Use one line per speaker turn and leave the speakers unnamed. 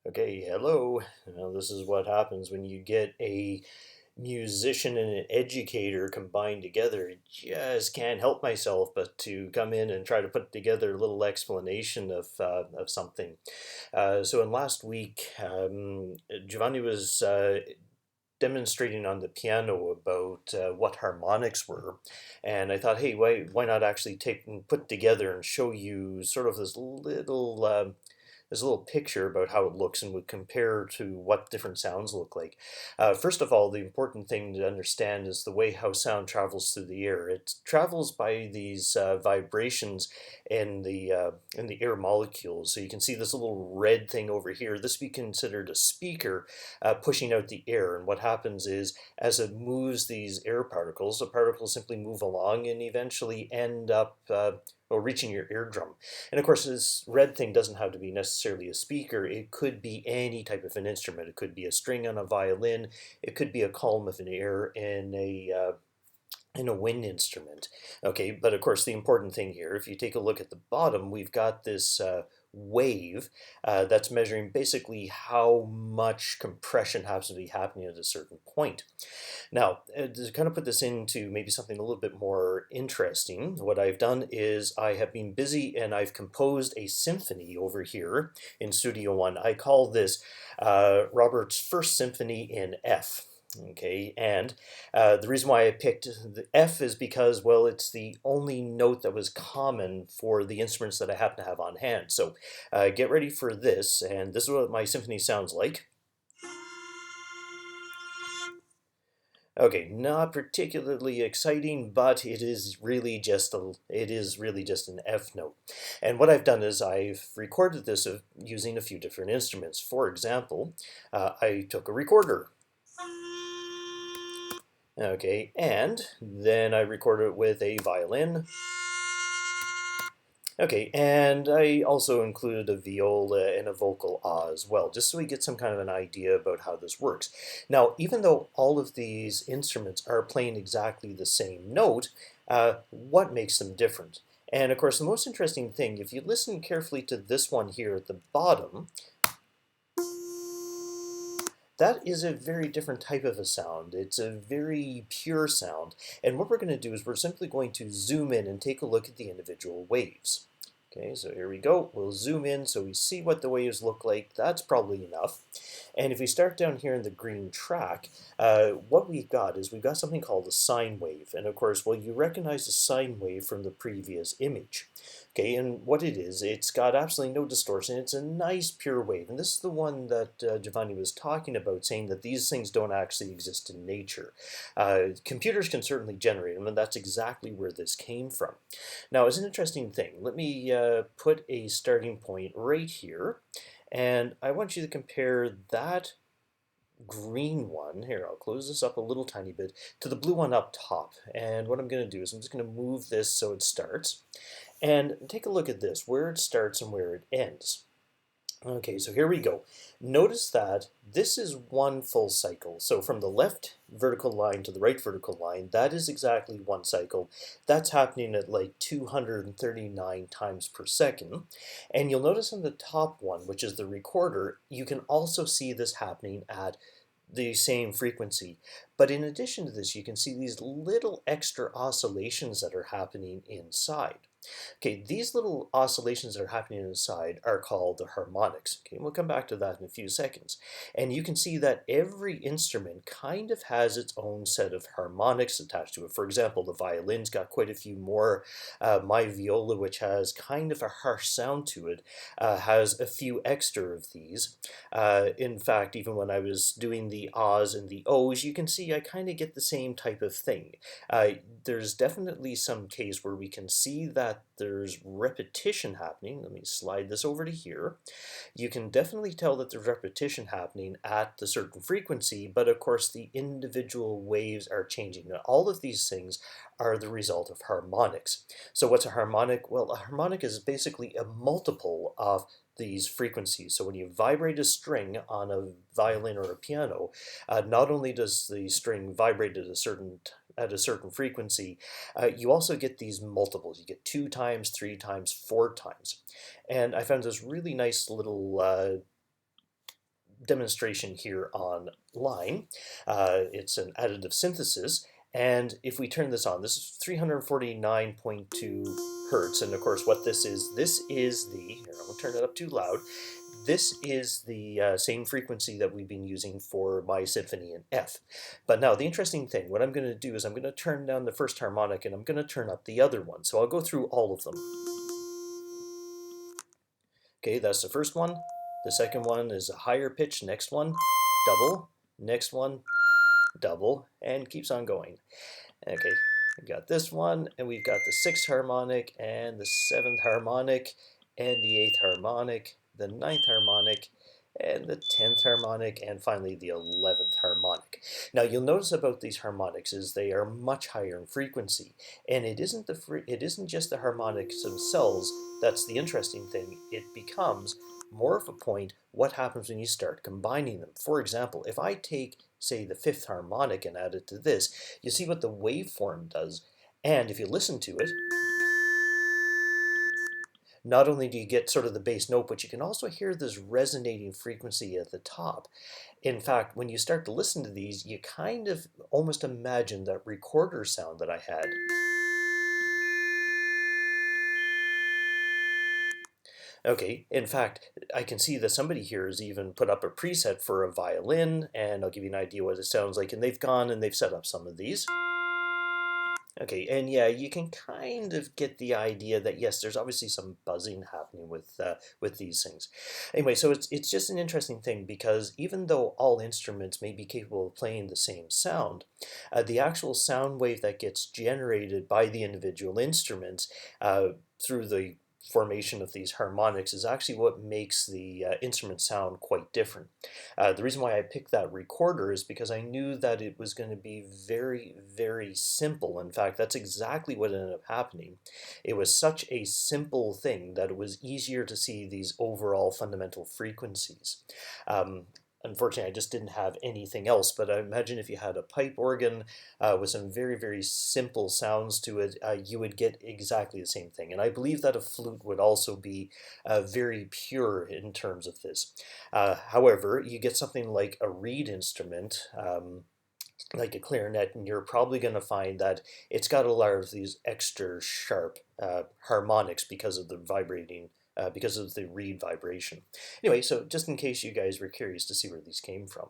Okay, hello. Now, this is what happens when you get a musician and an educator combined together. I just can't help myself but to come in and try to put together a little explanation of something. So, in last week, Giovanni was demonstrating on the piano about what harmonics were, and I thought, hey, why not actually take and put together and show you sort of this little picture about how it looks and would compare to what different sounds look like. First of all, the important thing to understand is the way how sound travels through the air. It travels by these vibrations in the air molecules. So you can see this little red thing over here. This would be considered a speaker pushing out the air. And what happens is, as it moves these air particles, the particles simply move along and eventually end up reaching your eardrum. And of course, this red thing doesn't have to be necessarily a speaker. It could be any type of an instrument. It could be a string on a violin. It could be a column of an air in a wind instrument. Okay, but of course, the important thing here, if you take a look at the bottom, we've got this wave that's measuring basically how much compression happens to be happening at a certain point. Now, to kind of put this into maybe something a little bit more interesting, what I've done is I have been busy and I've composed a symphony over here in Studio One. I call this Robert's First Symphony in F. Okay, and the reason why I picked the F is because, well, it's the only note that was common for the instruments that I happen to have on hand. So get ready for this, and this is what my symphony sounds like. Okay, not particularly exciting, but it is really just an F note. And what I've done is I've recorded this using a few different instruments. For example, I took a recorder. Okay, and then I recorded it with a violin. Okay, and I also included a viola and a vocal as well, just so we get some kind of an idea about how this works. Now, even though all of these instruments are playing exactly the same note, what makes them different? And of course, the most interesting thing, if you listen carefully to this one here at the bottom, that is a very different type of a sound. It's a very pure sound. And what we're going to do is we're simply going to zoom in and take a look at the individual waves. Okay, so here we go. We'll zoom in so we see what the waves look like. That's probably enough. And if we start down here in the green track, what we've got is we've got something called a sine wave. And of course, well, you recognize the sine wave from the previous image. Okay, and what it is, it's got absolutely no distortion. It's a nice pure wave. And this is the one that Giovanni was talking about, saying that these things don't actually exist in nature. Computers can certainly generate them, and that's exactly where this came from. Now, it's an interesting thing. Let me put a starting point right here. And I want you to compare that green one, here, I'll close this up a little tiny bit, to the blue one up top. And what I'm going to do is I'm just going to move this so it starts. And take a look at this, where it starts and where it ends. Okay, so here we go. Notice that this is one full cycle. So from the left vertical line to the right vertical line, that is exactly one cycle. That's happening at like 239 times per second. And you'll notice on the top one, which is the recorder, you can also see this happening at the same frequency. But in addition to this, you can see these little extra oscillations that are happening inside. Okay, these little oscillations that are happening inside are called the harmonics. Okay, we'll come back to that in a few seconds. And you can see that every instrument kind of has its own set of harmonics attached to it. For example, the violin's got quite a few more. My viola, which has kind of a harsh sound to it, has a few extra of these. In fact, even when I was doing the ahs and the ohs, you can see I kind of get the same type of thing. There's definitely some case where we can see that there's repetition happening. Let me slide this over to here. You can definitely tell that there's repetition happening at the certain frequency, but of course the individual waves are changing. Now, all of these things are the result of harmonics. So what's a harmonic? Well, a harmonic is basically a multiple of these frequencies. So when you vibrate a string on a violin or a piano, not only does the string vibrate at a certain frequency, you also get these multiples. You get 2 times, 3 times, 4 times. And I found this really nice little demonstration here online. It's an additive synthesis, and if we turn this on, this is 349.2 hertz, and of course what this is the, here, I won't turn it up too loud, this is the same frequency that we've been using for my symphony in F. But now the interesting thing, what I'm going to do is I'm going to turn down the first harmonic and I'm going to turn up the other one. So I'll go through all of them. Okay, that's the first one. The second one is a higher pitch. Next one, double. Next one, double, and keeps on going. Okay, we got this one, and we've got the 6th harmonic, and the 7th harmonic, and the 8th harmonic, the 9th harmonic, and the 10th harmonic, and finally the 11th harmonic. Now you'll notice about these harmonics is they are much higher in frequency, and it isn't just the harmonics themselves that's the interesting thing. It becomes more of a point what happens when you start combining them. For example, if I take, say, the 5th harmonic and add it to this, you see what the waveform does, and if you listen to it, not only do you get sort of the bass note, but you can also hear this resonating frequency at the top. In fact, when you start to listen to these, you kind of almost imagine that recorder sound that I had. Okay, in fact, I can see that somebody here has even put up a preset for a violin, and I'll give you an idea what it sounds like, and they've gone and they've set up some of these. Okay, and yeah, you can kind of get the idea that yes, there's obviously some buzzing happening with these things. Anyway, so it's just an interesting thing because even though all instruments may be capable of playing the same sound, the actual sound wave that gets generated by the individual instruments through the formation of these harmonics is actually what makes the instrument sound quite different. The reason why I picked that recorder is because I knew that it was going to be very, very simple. In fact, that's exactly what ended up happening. It was such a simple thing that it was easier to see these overall fundamental frequencies. Unfortunately, I just didn't have anything else, but I imagine if you had a pipe organ with some very, very simple sounds to it, you would get exactly the same thing. And I believe that a flute would also be very pure in terms of this. However, you get something like a reed instrument, like a clarinet, and you're probably going to find that it's got a lot of these extra sharp harmonics because of the vibrating because of the reed vibration. Anyway, so just in case you guys were curious to see where these came from.